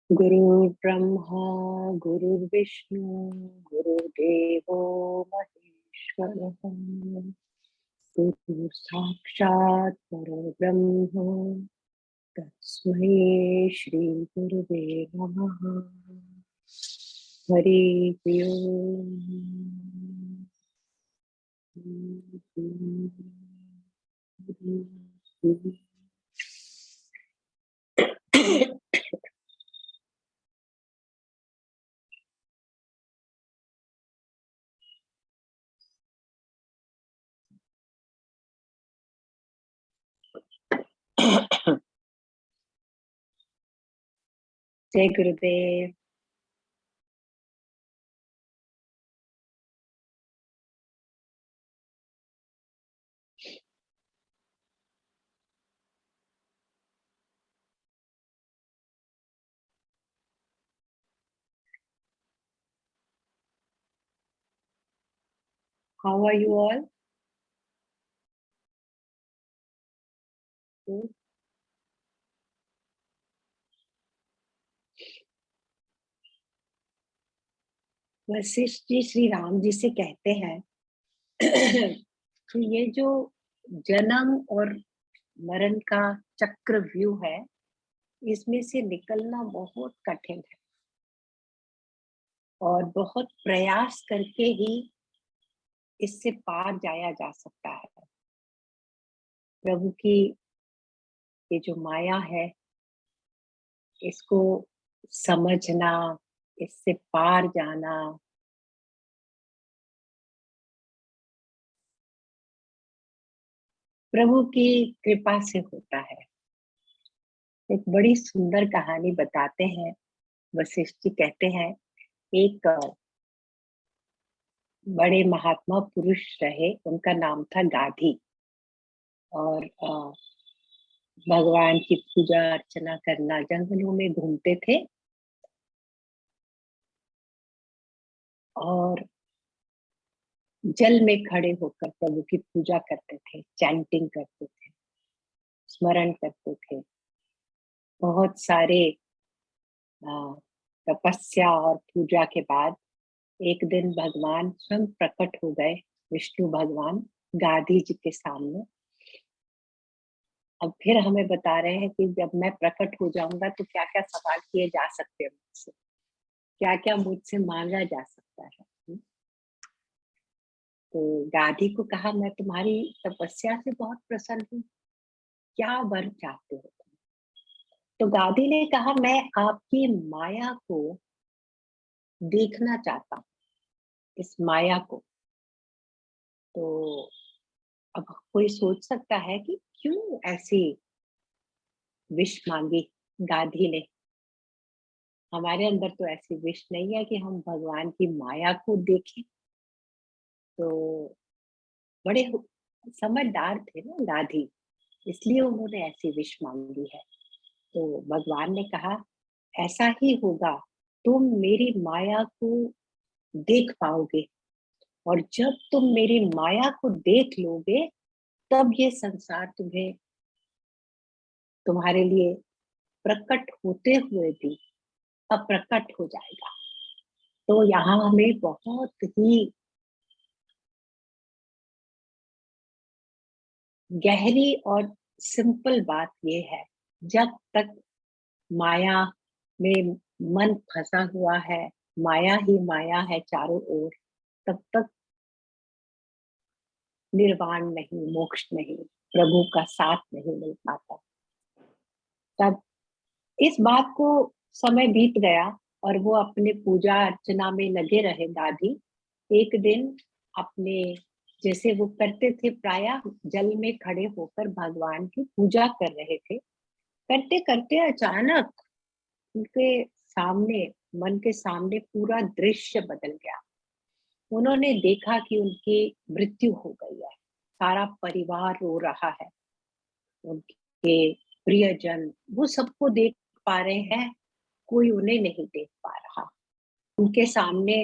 गुरुर्ब्रह्मा गुरुर्विष्णु गुरुर्देवो महेश्वरः गुरु साक्षात् परब्रह्म तस्मै श्री गुरुवे नमः। हरि ओम। जय गुरुदेव। How are you all? Vashishtha ji Shri Ram ji से कहते हैं कि ये जो जन्म और मरण का चक्रव्यूह है, इसमें से निकलना बहुत कठिन है और बहुत प्रयास करके ही इससे पार जाया जा सकता है। प्रभु की ये जो माया है, इसको समझना, इससे पार जाना प्रभु की कृपा से होता है। एक बड़ी सुंदर कहानी बताते हैं वशिष्ठ जी। कहते हैं एक बड़े महात्मा पुरुष रहे, उनका नाम था गाधी। और भगवान की पूजा अर्चना करना, जंगलों में घूमते थे और जल में खड़े होकर प्रभु की पूजा करते थे, चैंटिंग करते थे, स्मरण करते थे। बहुत सारे तपस्या और पूजा के बाद एक दिन भगवान स्वयं प्रकट हो गए, विष्णु भगवान गाधी जी के सामने। अब फिर हमें बता रहे हैं कि जब मैं प्रकट हो जाऊंगा तो क्या क्या सवाल किए जा सकते हैं मुझसे, क्या क्या मुझसे मांगा जा सकता है। तो गाधी को कहा, मैं तुम्हारी तपस्या से बहुत प्रसन्न हूँ, क्या वर चाहते हो तुम? तो गाधी ने कहा, मैं आपकी माया को देखना चाहता हूँ, इस माया को। तो अब कोई सोच सकता है कि क्यों ऐसी विश मांगी गाधी ने। हमारे अंदर तो ऐसी विश नहीं है कि हम भगवान की माया को देखें। तो बड़े समझदार थे ना गाधी, इसलिए उन्होंने ऐसी विश मांगी है। तो भगवान ने कहा, ऐसा ही होगा, तुम मेरी माया को देख पाओगे और जब तुम मेरी माया को देख लोगे तब ये संसार तुम्हें, तुम्हारे लिए प्रकट होते हुए भी अप्रकट हो जाएगा। तो यहाँ हमें बहुत ही गहरी और सिंपल बात ये है, जब तक माया में मन फंसा हुआ है, माया ही माया है चारों ओर, तब तक निर्वाण नहीं, मोक्ष नहीं, प्रभु का साथ नहीं मिल पाता। तब इस बात को समय बीत गया और वो अपने पूजा अर्चना में लगे रहे गाधी। एक दिन अपने, जैसे वो करते थे प्रायः, जल में खड़े होकर भगवान की पूजा कर रहे थे। करते करते अचानक उनके सामने, मन के सामने पूरा दृश्य बदल गया। उन्होंने देखा कि उनकी मृत्यु हो गई है, सारा परिवार रो रहा है, उनके प्रियजन वो सबको देख पा रहे हैं, कोई उन्हें नहीं देख पा रहा। उनके सामने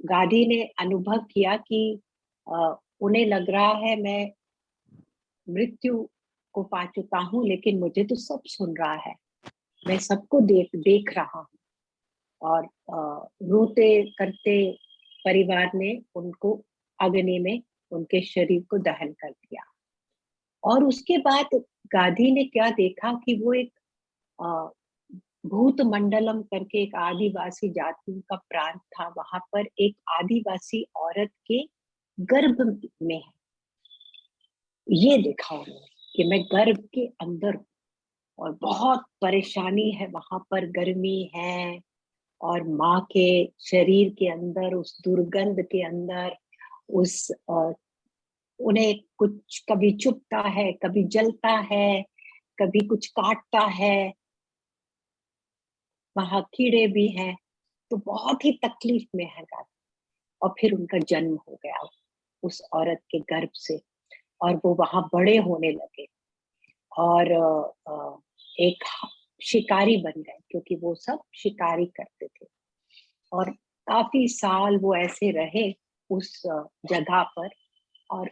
गाधी ने अनुभव किया कि उन्हें लग रहा है मैं मृत्यु को पा चुका हूँ, लेकिन मुझे तो सब सुन रहा है। मैं सबको देख देख रहा हूँ। और रोते करते परिवार ने उनको अग्नि में उनके शरीर को दहन कर दिया। और उसके बाद गांधी ने क्या देखा कि वो एक अ, भूत मंडलम करके एक आदिवासी जातियों का प्रांत था, वहां पर एक आदिवासी औरत के गर्भ में है। ये देखा उन्होंने कि मैं गर्भ के अंदर हूँ और बहुत परेशानी है, वहां पर गर्मी है और माँ के शरीर के अंदर उस दुर्गंध के अंदर उस उन्हें कुछ कभी चुभता है, कभी जलता है, कभी कुछ काटता है, वहां कीड़े भी हैं, तो बहुत ही तकलीफ में है गाय। और फिर उनका जन्म हो गया उस औरत के गर्भ से, और वो वहां बड़े होने लगे और एक शिकारी बन गए, क्योंकि वो सब शिकारी करते थे। और काफी साल वो ऐसे रहे उस जगह पर। और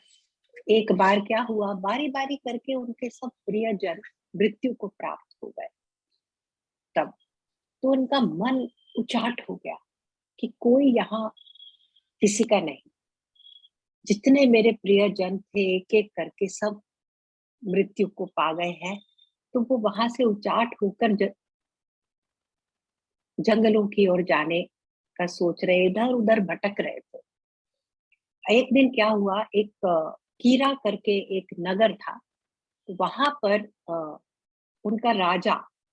एक बार क्या हुआ, बारी बारी करके उनके सब प्रियजन मृत्यु को प्राप्त हो गए। तब तो उनका मन उचाट हो गया कि कोई यहाँ किसी का नहीं, जितने मेरे प्रियजन थे एक एक करके सब मृत्यु को पा गए हैं। तो वो वहां से उचाट होकर जंगलों की ओर जाने का सोच रहे, इधर उधर भटक रहे थे। एक दिन क्या हुआ, एक कीरा करके एक नगर था, तो वहां पर उनका राजा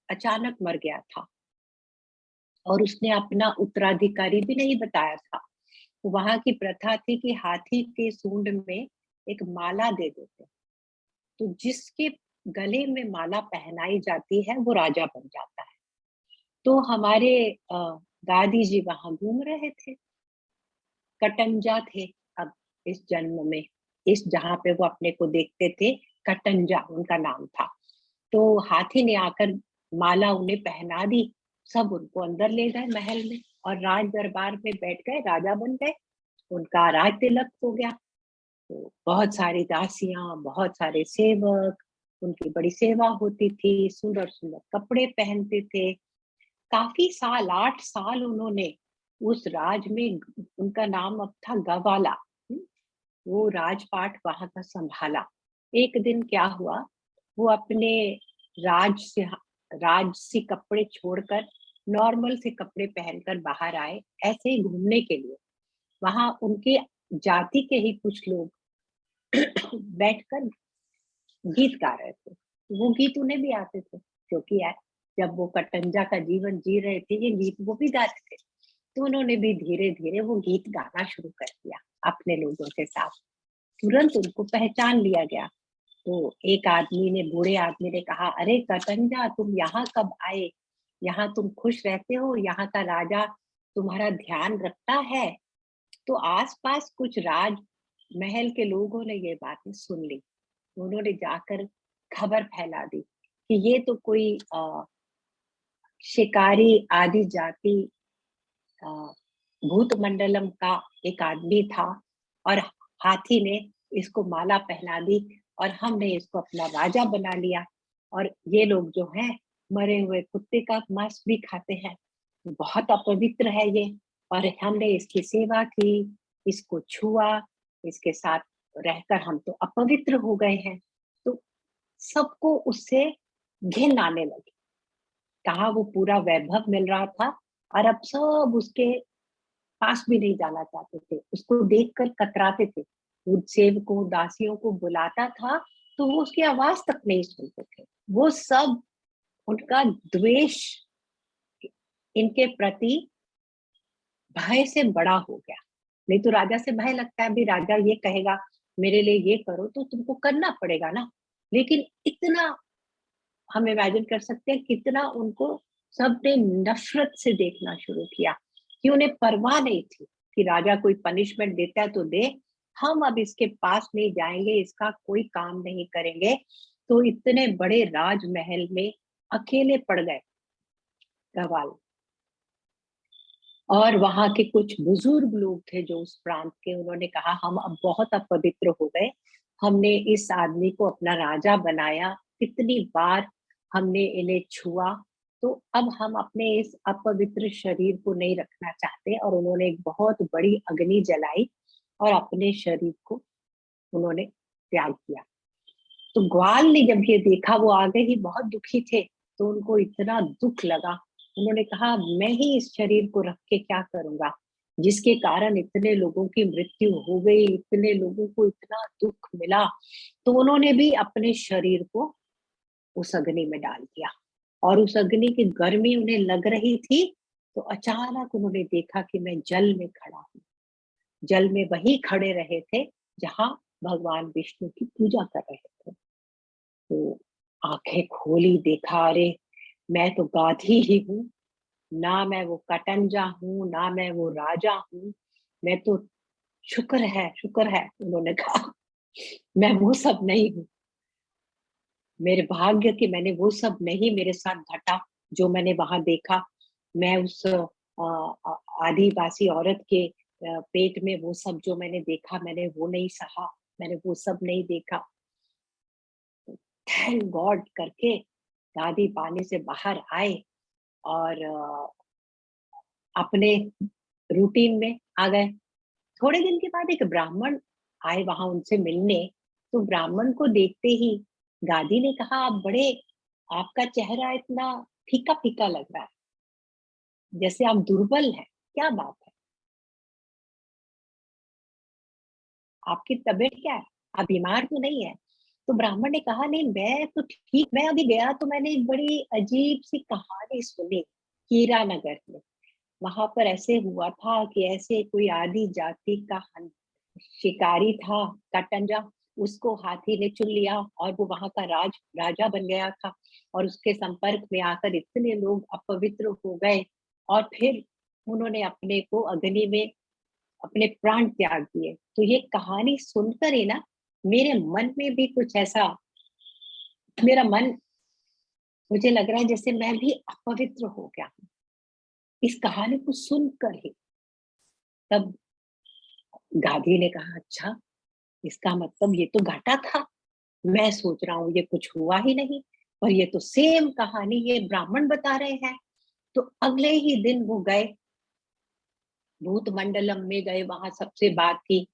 अचानक मर गया था और उसने अपना उत्तराधिकारी भी नहीं बताया था। तो वहां की प्रथा थी कि हाथी के सूंड में एक माला दे देते, तो जिसके गले में माला पहनाई जाती है वो राजा बन जाता है। तो हमारे दादी जी वहां घूम रहे थे, कटंजा थे अब इस जन्म में, इस जहां पे वो अपने को देखते थे, कटंजा उनका नाम था। तो हाथी ने आकर माला उन्हें पहना दी, सब उनको अंदर ले गए महल में और राज दरबार में बैठ गए, राजा बन गए, उनका राज तिलक हो गया। तो बहुत सारी दासियां, बहुत सारे सेवक, उनकी बड़ी सेवा होती थी, सुंदर सुंदर कपड़े पहनते थे। काफी साल, 8 साल उन्होंने उस राज में, उनका नाम अब था गवाला, वो राजपाट वहां का संभाला। एक दिन क्या हुआ, वो अपने राज से राजसी कपड़े छोड़कर नॉर्मल से कपड़े पहनकर बाहर आए, ऐसे ही घूमने के लिए। वहां उनके जाति के ही कुछ लोग बैठकर गीत गा रहे थे, वो गीत उन्हें भी आते थे, क्योंकि जब वो कटंजा का जीवन जी रहे थे ये गीत वो भी गाते थे। तो उन्होंने भी धीरे धीरे वो गीत गाना शुरू कर दिया अपने लोगों के साथ। तुरंत उनको पहचान लिया गया। तो एक आदमी ने, बूढ़े आदमी ने कहा, अरे कटंजा, तुम यहाँ कब आए? यहाँ तुम खुश रहते हो? यहाँ का राजा तुम्हारा ध्यान रखता है? तो आसपास कुछ राज महल के लोगों ने ये बातें सुन ली। उन्होंने जाकर खबर फैला दी कि ये तो कोई शिकारी आदि जाति अ, भूत मंडलम का एक आदमी था, और हाथी ने इसको माला पहना दी और हमने इसको अपना राजा बना लिया। और ये लोग जो हैं मरे हुए कुत्ते का मांस भी खाते हैं, बहुत अपवित्र है ये। और हमने इसकी सेवा की, इसको छुआ, इसके साथ रहकर हम तो अपवित्र हो गए हैं। तो सबको उससे घिन आने लगी। कहा वो पूरा वैभव मिल रहा था और अब सब उसके पास भी नहीं जाना चाहते थे, उसको देखकर कतराते थे। वो सेवकों, दासियों को बुलाता था तो वो उसकी आवाज तक नहीं सुनते थे। वो सब, उनका द्वेष इनके प्रति भय से बड़ा हो गया। नहीं तो राजा से भय लगता है, अभी राजा ये कहेगा मेरे लिए ये करो तो तुमको करना पड़ेगा ना। लेकिन इतना हम इमेजिन कर सकते हैं कितना उनको सबने नफरत से देखना शुरू किया, कि उन्हें परवाह नहीं थी कि राजा कोई पनिशमेंट देता है तो दे, हम अब इसके पास नहीं जाएंगे, इसका कोई काम नहीं करेंगे। तो इतने बड़े राजमहल में अकेले पड़ गए गवाल। और वहां के कुछ बुजुर्ग लोग थे जो उस प्रांत के, उन्होंने कहा हम अब बहुत अपवित्र हो गए, हमने इस आदमी को अपना राजा बनाया, कितनी बार हमने इन्हें छुआ, तो अब हम अपने इस अपवित्र शरीर को नहीं रखना चाहते, और उन्होंने एक बहुत बड़ी अग्नि जलाई और अपने शरीर को उन्होंने त्याग किया। तो ग्वाल ने जब ये देखा, वो आगे ही बहुत दुखी थे, तो उनको इतना दुख लगा। उन्होंने कहा, मैं ही इस शरीर को रख के क्या करूंगा, जिसके कारण इतने लोगों की मृत्यु हो गई, इतने लोगों को इतना दुख मिला। तो उन्होंने भी अपने शरीर को उस अग्नि में डाल दिया, और उस अग्नि की गर्मी उन्हें लग रही थी। तो अचानक उन्होंने देखा कि मैं जल में खड़ा हूँ। जल में वही खड़े रहे थे जहां भगवान विष्णु की पूजा कर रहे थे। तो आंखें खोली, देखा, अरे मैं तो गाधी ही हूँ, ना मैं वो कटंजा हूँ, ना मैं वो राजा हूँ। मैं तो, शुक्र है, उन्होंने कहा, मैं वो सब नहीं हूँ। मेरे भाग्य कि मैंने वो सब नहीं मेरे साथ घटा जो मैंने वहां देखा। मैं उस आदिवासी औरत के पेट में वो सब जो मैंने देखा, मैंने वो नहीं सहा, मैंने वो सब नहीं देखा। थैंक गॉड करके दादी पानी से बाहर आए और अपने रूटीन में आ गए। थोड़े दिन के बाद एक ब्राह्मण आए वहां उनसे मिलने। तो ब्राह्मण को देखते ही दादी ने कहा, आप बड़े, आपका चेहरा इतना फीका फीका लग रहा है, जैसे आप दुर्बल हैं, क्या बात है, आपकी तबीयत क्या है, आप बीमार तो नहीं है? तो ब्राह्मण ने कहा, नहीं मैं तो ठीक, मैं अभी गया तो मैंने एक बड़ी अजीब सी कहानी सुनी कीरा नगर में। वहां पर ऐसे हुआ था कि ऐसे कोई आदि जाति का शिकारी था, कटंजा, उसको हाथी ने चुन लिया और वो वहां का राजा बन गया था। और उसके संपर्क में आकर इतने लोग अपवित्र हो गए, और फिर उन्होंने अपने को अग्नि में अपने प्राण त्याग दिए। तो ये कहानी सुनकर ही ना, मेरे मन में भी कुछ ऐसा, मेरा मन, मुझे लग रहा है जैसे मैं भी अपवित्र हो गया हूँ इस कहानी को सुनकर ही। तब गाधी ने कहा, अच्छा, इसका मतलब ये तो घाटा था, मैं सोच रहा हूँ ये कुछ हुआ ही नहीं, पर ये तो सेम कहानी ये ब्राह्मण बता रहे हैं। तो अगले ही दिन वो गए, भूत मंडलम में गए, वहां सबसे बात की,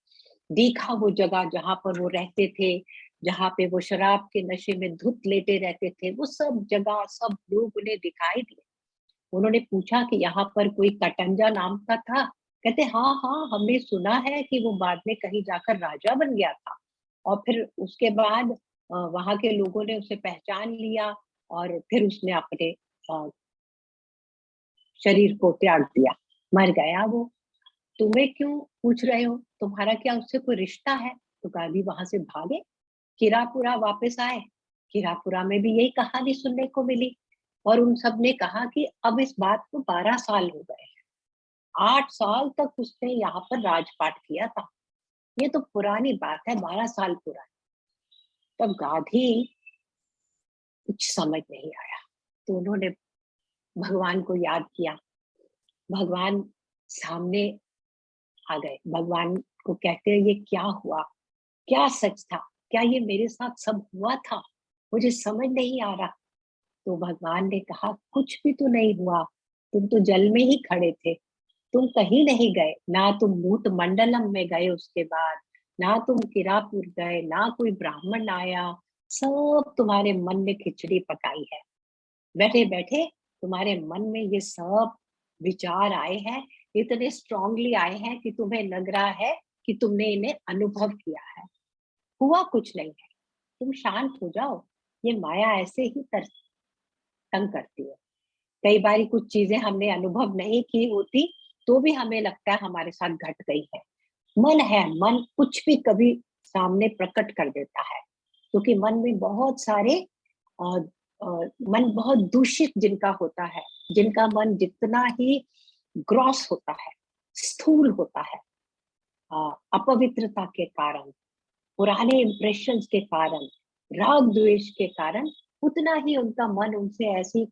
देखा वो जगह जहां पर वो रहते थे, जहां पे वो शराब के नशे में धुत लेटे रहते थे, वो सब जगह सब लोग उन्हें दिखाई दिए। उन्होंने पूछा कि यहाँ पर कोई कटंजा नाम का था? कहते, हाँ हाँ, हमने सुना है कि वो बाद में कहीं जाकर राजा बन गया था, और फिर उसके बाद वहां के लोगों ने उसे पहचान लिया, और फिर उसने अपने अ, शरीर को त्याग दिया, मर गया वो। तुम्हें क्यों पूछ रहे हो, तुम्हारा क्या उससे कोई रिश्ता है? तो गांधी वहां से भागे, किरापुरा वापस आए। किरापुरा में भी यही कहानी सुनने को मिली, और उन सब ने कहा कि अब इस बात को 12 साल हो गए, 8 साल तक उसने यहाँ पर राजपाट किया था, ये तो पुरानी बात है, 12 साल पुरानी। तब गांधी कुछ समझ नहीं आया, तो उन्होंने भगवान को याद किया। भगवान सामने आ गए, भगवान को कहते हैं, ये क्या हुआ, क्या सच था, क्या ये मेरे साथ सब हुआ था, मुझे समझ नहीं आ रहा। तो भगवान ने कहा, कुछ भी तो नहीं हुआ, तुम तो जल में ही खड़े थे, तुम कहीं नहीं गए, ना तुम भूत मंडलम में गए उसके बाद, ना तुम किरापुर गए, ना कोई ब्राह्मण आया, सब तुम्हारे मन में खिचड़ी पकाई है। बैठे बैठे तुम्हारे मन में ये सब विचार आए हैं, इतने स्ट्रांगली आए हैं कि तुम्हें लग रहा है कि तुमने इन्हें अनुभव किया है। हुआ कुछ नहीं है, तुम शांत हो जाओ, ये माया ऐसे ही तंग करती है। कई बारी कुछ चीजें हमने अनुभव नहीं की होती, तो भी हमें लगता है हमारे साथ घट गई है। मन है, मन कुछ भी कभी सामने प्रकट कर देता है, क्योंकि मन में बहुत सारे अ, मन बहुत दूषित जिनका होता है, जिनका मन जितना ही ग्रॉस होता है, स्थूल होता है, अपवित्रता के कारण, पुराने इम्प्रेशंस के कारण, राग द्वेष के कारण, उतना ही उनका मन उनसे ऐसी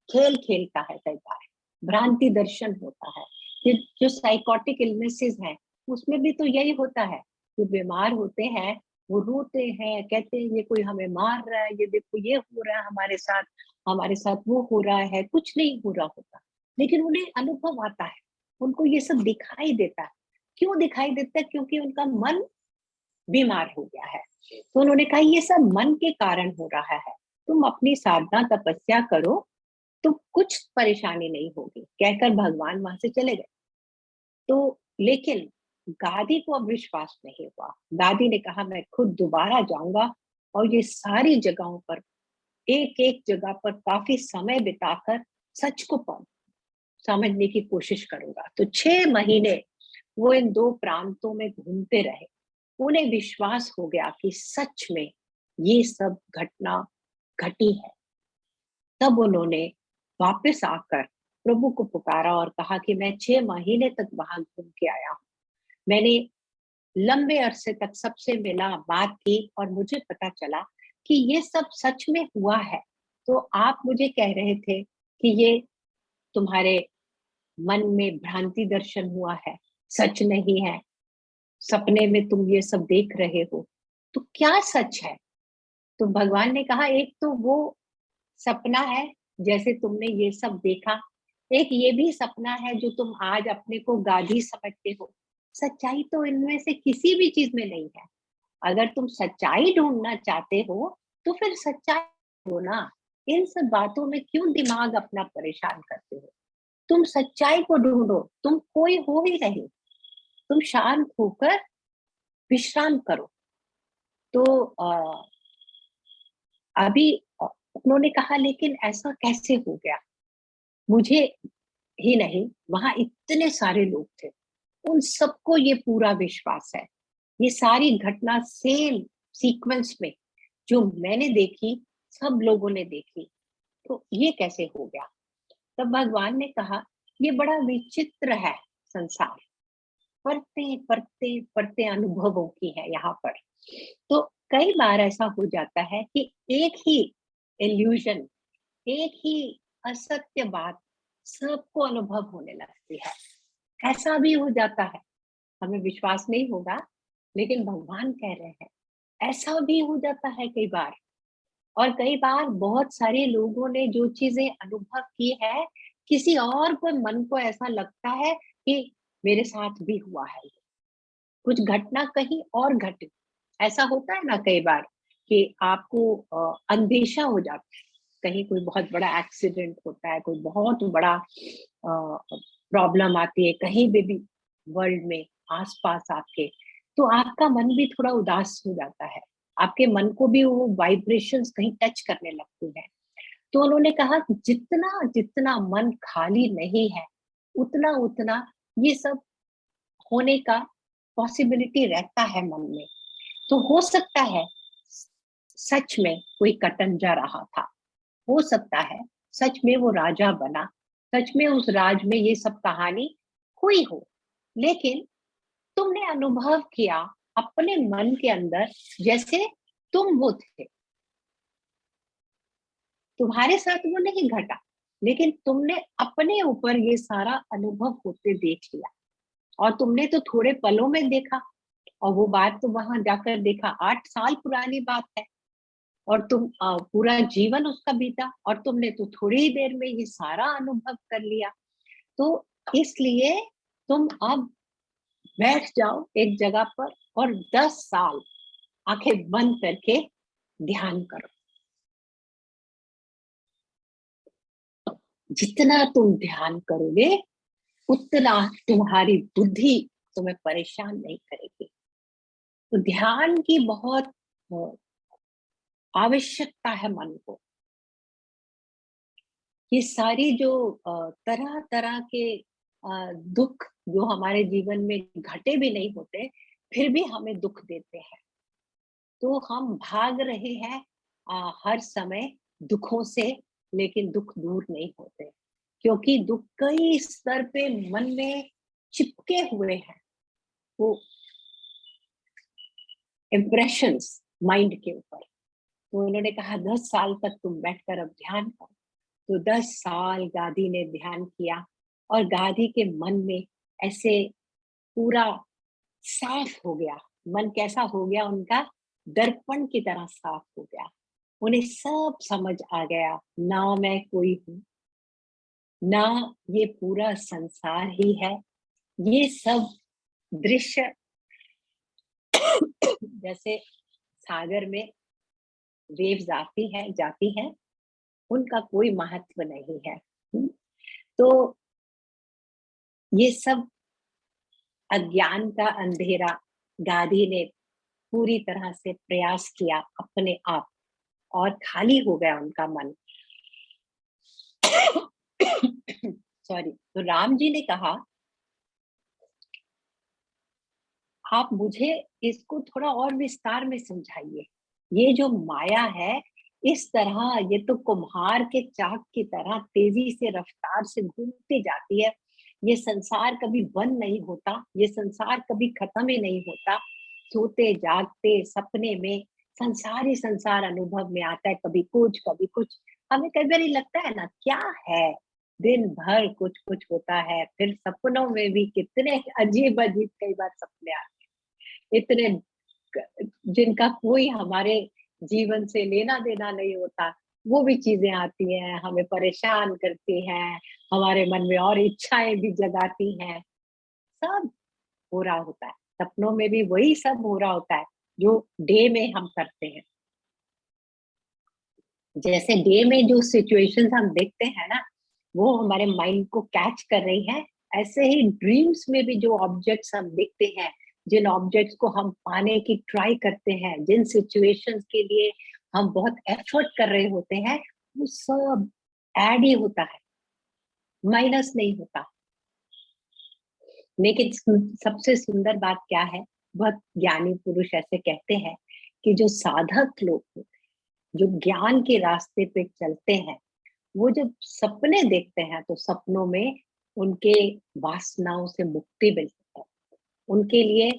खेल खेलता है। कई बार भ्रांति दर्शन होता है। ये जो साइकोटिक इलनेसेस हैं, उसमें भी तो यही होता है। जो बीमार होते हैं वो रोते हैं, कहते हैं ये कोई हमें मार रहा है, ये देखो ये हो रहा है हमारे साथ। हमारे साथ वो हो रहा है, कुछ नहीं हो रहा होता, लेकिन उन्हें अनुभव आता है, उनको ये सब दिखाई देता है। क्यों दिखाई देता है? क्योंकि उनका मन बीमार हो गया है। तो उन्होंने कहा ये सब मन के कारण हो रहा है, तुम अपनी साधना तपस्या करो तो कुछ परेशानी नहीं होगी, कहकर भगवान वहां से चले गए। तो लेकिन गादी को अब विश्वास नहीं हुआ। गादी ने कहा मैं खुद दोबारा जाऊंगा और ये सारी जगहों पर एक एक जगह पर काफी समय बिताकर सच को समझने की कोशिश करूंगा। तो 6 महीने वो इन दो प्रांतों में घूमते रहे। उन्हें विश्वास हो गया कि सच में ये सब घटना घटी है। तब उन्होंने वापस आकर प्रभु को पुकारा और कहा कि मैं 6 महीने तक वहां घूम के आया हूँ, मैंने लंबे अरसे तक सबसे मिला, बात की और मुझे पता चला कि ये सब सच में हुआ है। तो आप मुझे कह रहे थे कि ये तुम्हारे मन में भ्रांति दर्शन हुआ है, सच नहीं है, सपने में तुम ये सब देख रहे हो, तो क्या सच है? तो भगवान ने कहा एक तो वो सपना है जैसे तुमने ये सब देखा, एक ये भी सपना है जो तुम आज अपने को गाधी समझते हो। सच्चाई तो इनमें से किसी भी चीज में नहीं है। अगर तुम सच्चाई ढूंढना चाहते हो तो फिर सच्चाई ढूंढो ना। इन सब बातों में क्यों दिमाग अपना परेशान करते हो? तुम सच्चाई को ढूंढो, तुम कोई हो ही नहीं, तुम शांत होकर विश्राम करो। तो अभी उन्होंने कहा लेकिन ऐसा कैसे हो गया? मुझे ही नहीं, वहां इतने सारे लोग थे, उन सबको ये पूरा विश्वास है। ये सारी घटना सेम सीक्वेंस में जो मैंने देखी, सब लोगों ने देखी, तो ये कैसे हो गया? तब भगवान ने कहा ये बड़ा विचित्र है संसार, परते परते परते अनुभवों की है यहाँ पर। तो कई बार ऐसा हो जाता है कि एक ही इल्यूजन, एक ही असत्य बात सबको अनुभव होने लगती है। ऐसा भी हो जाता है, हमें विश्वास नहीं होगा, लेकिन भगवान कह रहे हैं ऐसा भी हो जाता है कई बार। और कई बार बहुत सारे लोगों ने जो चीजें अनुभव की है, किसी और को मन को ऐसा लगता है कि मेरे साथ भी हुआ है, कुछ घटना कहीं और घटी। ऐसा होता है ना कई बार कि आपको अंदेशा हो जाता है, कहीं कोई बहुत बड़ा एक्सीडेंट होता है, कोई बहुत बड़ा प्रॉब्लम आती है कहीं भी वर्ल्ड में आसपास आपके, तो आपका मन भी थोड़ा उदास हो जाता है, आपके मन को भी वो वाइब्रेशंस कहीं टच करने लगती है। तो उन्होंने कहा कि जितना जितना मन खाली नहीं है, उतना उतना ये सब होने का पॉसिबिलिटी रहता है मन में। तो हो सकता है सच में कोई कटन जा रहा था, हो सकता है सच में वो राजा बना, सच में उस राज में ये सब कहानी हुई हो, लेकिन तुमने अनुभव किया अपने मन के अंदर जैसे तुम वो थे, तुम्हारे साथ वो नहीं घटा, लेकिन तुमने अपने ऊपर ये सारा अनुभव होते देख लिया। और तुमने तो थोड़े पलों में देखा, और वो बात तो वहां जाकर देखा 8 साल पुरानी बात है, और तुम पूरा जीवन उसका बीता, और तुमने तो थोड़ी ही देर में ये सारा अनुभव कर लिया। तो इसलिए तुम अब बैठ जाओ एक जगह पर और 10 साल आंखें बंद करके ध्यान करो। जितना तुम ध्यान करोगे उतना तुम्हारी बुद्धि तुम्हें परेशान नहीं करेगी। तो ध्यान की बहुत अ, आवश्यकता है मन को। ये सारी जो तरह तरह के दुख जो हमारे जीवन में घटे भी नहीं होते, फिर भी हमें दुख देते हैं। तो हम भाग रहे हैं हर समय दुखों से, लेकिन दुख दूर नहीं होते, क्योंकि दुख कई स्तर पे मन में चिपके हुए हैं। वो इम्प्रेशंस माइंड के ऊपर। तो उन्होंने कहा 10 साल तक तुम बैठकर अब ध्यान करो। तो 10 साल गादी ने ध्यान किया, और गादी के मन में ऐसे पूरा साफ हो गया। मन कैसा हो गया उनका? दर्पण की तरह साफ हो गया। उन्हें सब समझ आ गया, ना मैं कोई हूँ, ना ये पूरा संसार ही है, ये सब दृश्य जैसे सागर में वेव्स आती है जाती है, उनका कोई महत्व नहीं है। तो ये सब अज्ञान का अंधेरा गांधी ने पूरी तरह से प्रयास किया अपने आप, और खाली हो गया उनका मन। सॉरी। तो राम जी ने कहा, आप मुझे इसको थोड़ा और विस्तार में समझाइए। ये जो माया है, इस तरह ये तो कुम्हार के चाक की तरह तेजी से रफ्तार से घूमती जाती है। ये संसार कभी बंद नहीं होता, ये संसार कभी खत्म ही नहीं होता। सोते जागते सपने में संसार ही संसार अनुभव में आता है, कभी कुछ कभी कुछ। हमें कई बार लगता है ना, क्या है, दिन भर कुछ कुछ होता है, फिर सपनों में भी कितने अजीब अजीब कई बार सपने आते हैं, इतने जिनका कोई हमारे जीवन से लेना देना नहीं होता, वो भी चीजें आती हैं, हमें परेशान करती हैं, हमारे मन में और इच्छाएं भी जगाती हैं। सब हो रहा होता है, सपनों में भी वही सब हो रहा होता है जो डे में हम करते हैं। जैसे डे में जो सिचुएशंस हम देखते हैं ना, वो हमारे माइंड को कैच कर रही है, ऐसे ही ड्रीम्स में भी जो ऑब्जेक्ट्स हम देखते हैं, जिन ऑब्जेक्ट्स को हम पाने की ट्राई करते हैं, जिन सिचुएशंस के लिए हम बहुत एफर्ट कर रहे होते हैं, वो सब ऐड ही होता है, माइनस नहीं होता। लेकिन सबसे सुंदर बात क्या है, बहुत ज्ञानी पुरुष ऐसे कहते हैं कि जो साधक लोग होते हैं, जो ज्ञान के रास्ते पे चलते हैं, वो जब सपने देखते हैं तो सपनों में उनके वासनाओं से मुक्ति मिलती है। उनके लिए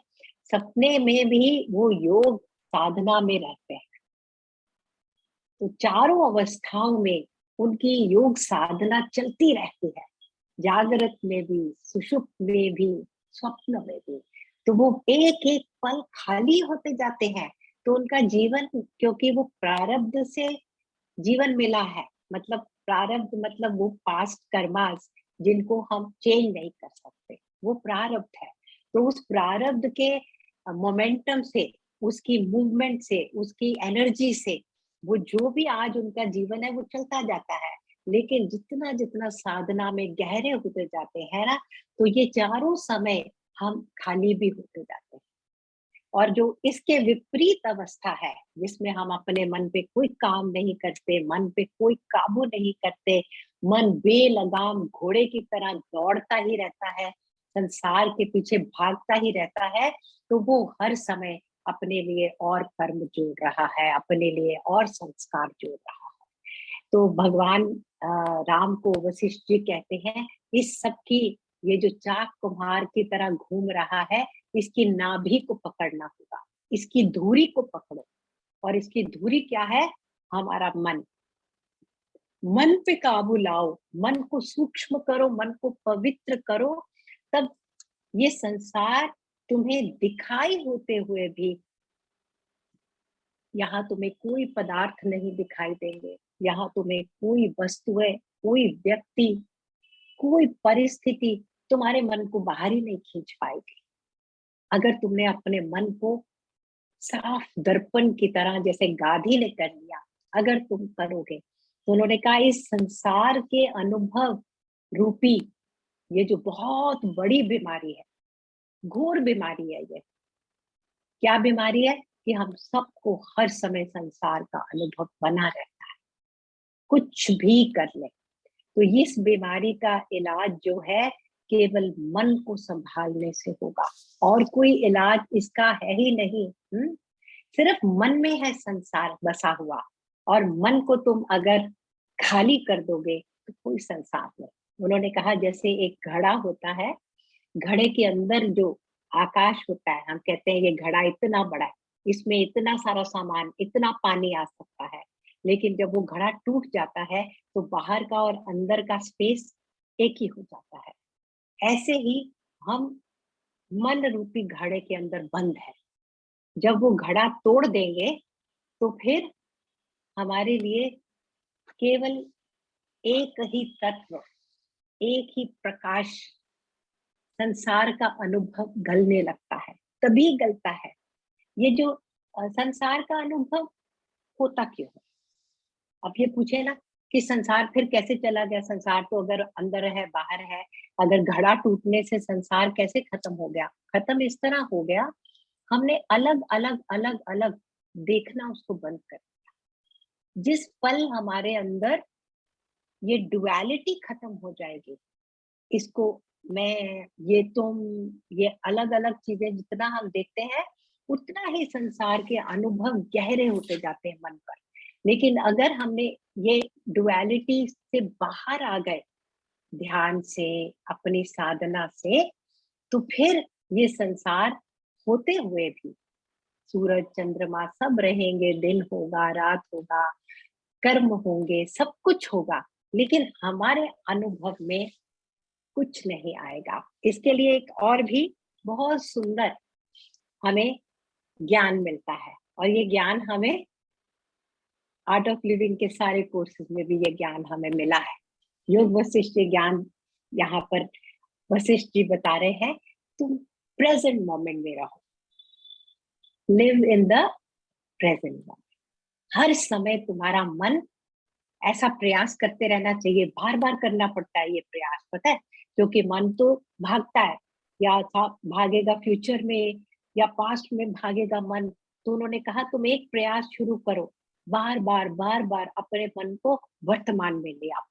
सपने में भी वो योग साधना में रहते हैं। तो चारों अवस्थाओं में उनकी योग साधना चलती रहती है, जागृत में भी, सुषुप्त में भी, स्वप्न में भी। तो वो एक एक पल खाली होते जाते हैं। तो उनका जीवन, क्योंकि वो प्रारब्ध से जीवन मिला है, मतलब प्रारब्ध मतलब वो पास्ट कर्मास जिनको हम चेंज नहीं कर सकते, वो प्रारब्ध है। तो उस प्रारब्ध के मोमेंटम से, उसकी मूवमेंट से, उसकी एनर्जी से वो जो भी आज उनका जीवन है वो चलता जाता है। लेकिन जितना जितना साधना में गहरे होते जाते हैं ना, तो ये चारों समय हम खाली भी होते जाते हैं। और जो इसके विपरीत अवस्था है, जिसमें हम अपने मन पे कोई काम नहीं करते, मन पे कोई काबू नहीं करते, मन बेलगाम घोड़े की तरह दौड़ता ही रहता है, संसार के पीछे भागता ही रहता है, तो वो हर समय अपने लिए और कर्म जोड़ रहा है, अपने लिए और संस्कार जोड़ रहा है। तो भगवान राम को वशिष्ठ जी कहते हैं, इस सब की, ये जो चाक कुम्हार की तरह घूम रहा है, इसकी नाभि को पकड़ना होगा, इसकी धुरी को पकड़ो। और इसकी धुरी क्या है? हमारा मन। मन पे काबू लाओ, मन को सूक्ष्म करो, मन को पवित्र करो, तब ये संसार तुम्हें दिखाई होते हुए भी, यहाँ तुम्हें कोई पदार्थ नहीं दिखाई देंगे, यहाँ तुम्हें कोई वस्तुएं, कोई व्यक्ति, कोई परिस्थिति तुम्हारे मन को बाहर ही नहीं खींच पाएगी। अगर तुमने अपने मन को साफ दर्पण की तरह, जैसे गाधी ने कर लिया, अगर तुम करोगे, तो उन्होंने कहा इस संसार के अनुभव रूपी ये जो बहुत बड़ी बीमारी है, घोर बीमारी है, ये क्या बीमारी है कि हम सबको हर समय संसार का अनुभव बना रहता है, कुछ भी कर ले। तो इस बीमारी का इलाज जो है, केवल मन को संभालने से होगा, और कोई इलाज इसका है ही नहीं। सिर्फ मन में है संसार बसा हुआ, और मन को तुम अगर खाली कर दोगे तो कोई संसार नहीं। उन्होंने कहा जैसे एक घड़ा होता है, घड़े के अंदर जो आकाश होता है, हम कहते हैं ये घड़ा इतना बड़ा है, इसमें इतना सारा सामान, इतना पानी आ सकता है, लेकिन जब वो घड़ा टूट जाता है तो बाहर का और अंदर का स्पेस एक ही हो जाता है। ऐसे ही हम मन रूपी घड़े के अंदर बंद है। जब वो घड़ा तोड़ देंगे तो फिर हमारे लिए केवल एक ही तत्व, एक ही प्रकाश, संसार का अनुभव गलने लगता है, तभी गलता है। ये जो संसार का अनुभव होता क्यों है? अब ये पूछे ना कि संसार फिर कैसे चला गया? संसार तो अगर अंदर है, बाहर है, अगर घड़ा टूटने से संसार कैसे खत्म हो गया? खत्म इस तरह हो गया, हमने अलग-अलग, अलग-अलग देखना उसको बंद कर दिया। जिस पल हमारे अंदर ये डुअलिटी खत्म हो जाएगी, इसको मैं, ये तुम, ये अलग-अलग चीज़ें जितना हम देखते हैं, उतना ही संसार के अनुभव गहरे होते जाते हैं मन पर। लेकिन अगर हमने ये डुअलिटी से बाहर आ गए, ध्यान से, अपनी साधना से, तो फिर ये संसार होते हुए भी सूरज, चंद्रमा सब रहेंगे, दिन होगा, रात होगा, कर्म होंगे, सब कुछ होगा, लेकिन हमारे अनुभव में कुछ नहीं आएगा। इसके लिए एक और भी बहुत सुंदर हमें ज्ञान मिलता है, और ये ज्ञान हमें आर्ट ऑफ लिविंग के सारे कोर्सेज में भी ये ज्ञान हमें मिला है। योग वशिष्ठ ये ज्ञान यहाँ पर वशिष्ठ जी बता रहे हैं, तुम प्रेजेंट मोमेंट में रहो, live in the present moment. हर समय तुम्हारा मन ऐसा प्रयास करते रहना चाहिए, बार-बार करना पड़ता है ये प्रयास, पता है? क्योंकि मन तो भागता है, या था भागेगा फ्यूचर में या पास्ट में भागेगा मन। तो उन्होंने कहा तुम एक प्रयास शुरू करो, बार-बार, बार-बार अपने मन को वर्तमान में ले आओ।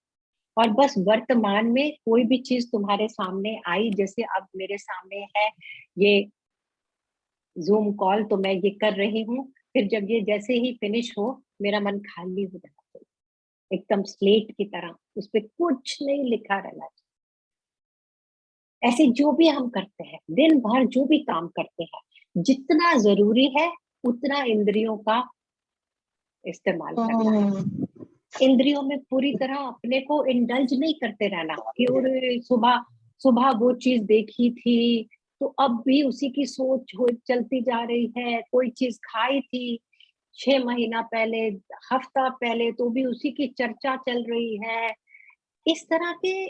और बस वर्तमान में कोई भी चीज़ तुम्हारे सामने आई, जैसे अब मेरे सामने है ये ज़ूम कॉल, तो मैं ये कर रही हूँ, फिर जब ये जैसे ही फिनिश हो, मेरा मन खाली हो जाना चाहिए। एकदम स्लेट की तरह, उसपे कुछ नहीं लिखा रहना चाहिए। ऐसे जो भी हम करते हैं, दिन भर जो भी काम करते हैं, जितना ज़रूरी है, उतना इंद्रियों का इस्तेमाल करना है। हम्म। इंद्रियों में पूरी तरह अपने को इंडल्ज नहीं करते रहना कि अरे सुबह सुबह वो चीज़ देखी थी, तो अब भी उसी की सोच हो चलती जा रही है, कोई चीज़ खाई थी 6 महीना पहले, हफ्ता पहले, तो भी उसी की चर्चा चल रही है। इस तरह के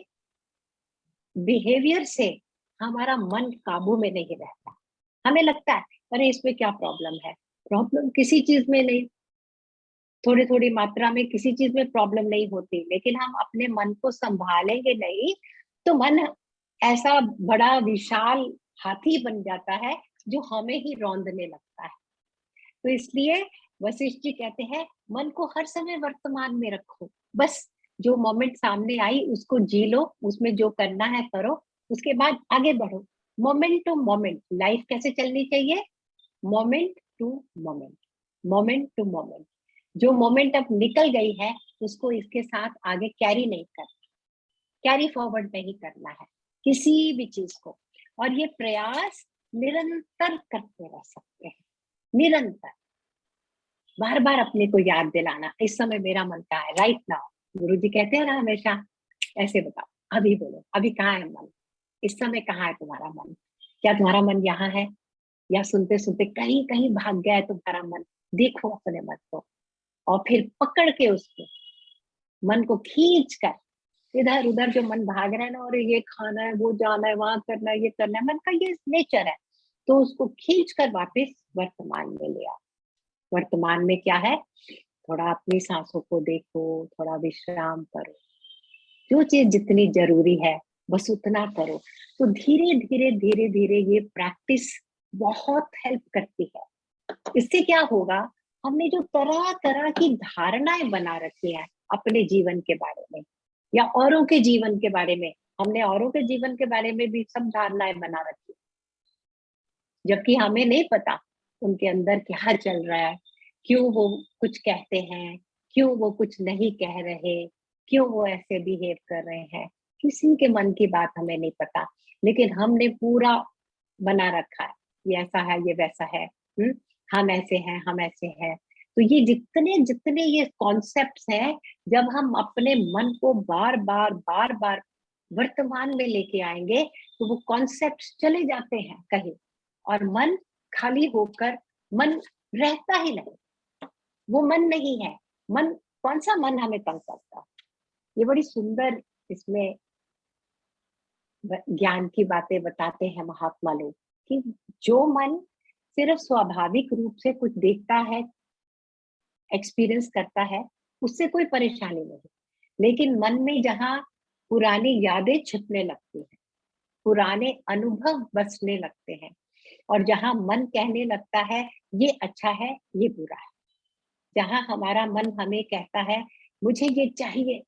बिहेवियर से हमारा मन काबू में नहीं रहता। हमें लगता है, अरे इसमें क्या प्रॉब्लम है? प्रॉब्लम किसी चीज़ में नहीं, थोड़ी-थोड़ी मात्रा में किसी चीज़ में प्रॉब्लम नहीं होती, लेकिन हम अपने मन को सँभालेंगे नहीं, तो मन ऐसा बड़ा विशाल हाथी बन जाता है, जो हमें ही रौंदने लगता है। तो इसलिए वशिष्ठ जी कहते हैं, मन को हर समय वर्तमान में रखो। बस जो मोमेंट सामने आई उसको जी लो, उसमें जो करना है करो, उसके बाद आगे बढ़ो। मोमेंट टू मोमेंट लाइफ कैसे चलनी चाहिए? Moment to moment, moment to moment. जो मोमेंट अब निकल गई है, उसको इसके साथ आगे कैरी नहीं करना, कैरी फॉरवर्ड नहीं करना है, किसी भी चीज़ को। और ये प्रयास निरंतर करते रह सकते हैं, निरंतर। बार-बार अपने को याद दिलाना, इस समय मेरा मन कहाँ है? Right now. गुरुजी कहते हैं ना हमेशा, ऐसे बताओ, अभी बोलो, अभी कहाँ है मन? इस समय कहाँ है तुम्हारा मन? क्या तुम्हारा मन यहाँ है? या सुनते-सुनते कहीं-कहीं भाग गया है तुम्हारा मन? देखो अपने मन को, और फिर पकड़ के उसको, मन को खींच कर, इधर-उधर जो मन भाग रहा है ना, और ये खाना है, वो जाना है, वहाँ करना है, ये करना है, मन का ये नेचर है। तो उसको खींच कर वापस वर्तमान में ले आओ। वर्तमान में क्या है? थोड़ा अपनी साँसों को देखो, थोड़ा विश्राम करो। जो चीज़ जितनी ज़रूरी है, बस उतना करो। तो धीरे-धीरे, धीरे-धीरे ये प्रैक्टिस बहुत हेल्प करती है। इससे क्या होगा, हमने जो तरह-तरह की धारणाएँ बना रखी हैं अपने जीवन के बारे में, या औरों के जीवन के बारे में, हमने औरों के जीवन के बारे में भी सब धारणाएँ बना रखी हैं। जबकि हमें नहीं पता उनके अंदर क्या चल रहा है, क्यों वो कुछ कहते हैं, क्यों वो कुछ नहीं कह रहे, क्यों वो ऐसे बिहेव कर रहे हैं। किसी के मन की बात हमें नहीं पता, लेकिन हमने पूरा बना रखा है, ये ऐसा है, ये वैसा है, हुँ? हम ऐसे हैं, हम ऐसे हैं। तो ये जितने ये कॉन्सेप्ट्स हैं, जब हम अपने मन को बार-बार, बार-बार वर्तमान में लेके आएँगे, तो वो कॉन्सेप्ट्स चले जाते हैं कहीं, और मन खाली होकर, मन रहता ही नहीं, वो मन नहीं है, मन, कौन सा मन हमें तंग करता है? ये बड़ी सुंदर इसमें ज्ञान की बातें बताते हैं महात्मा लोग कि जो मन सिर्फ स्वाभाविक रूप से कुछ देखता है, एक्सपीरियंस करता है, उससे कोई परेशानी नहीं। लेकिन मन में जहाँ पुरानी यादें छिपने लगती हैं, पुराने अनुभव बसने लगते हैं, और जहाँ मन कहने लगता है ये अच्छा है, ये बुरा है, जहाँ हमारा मन हमें कहता है मुझे ये चाहिए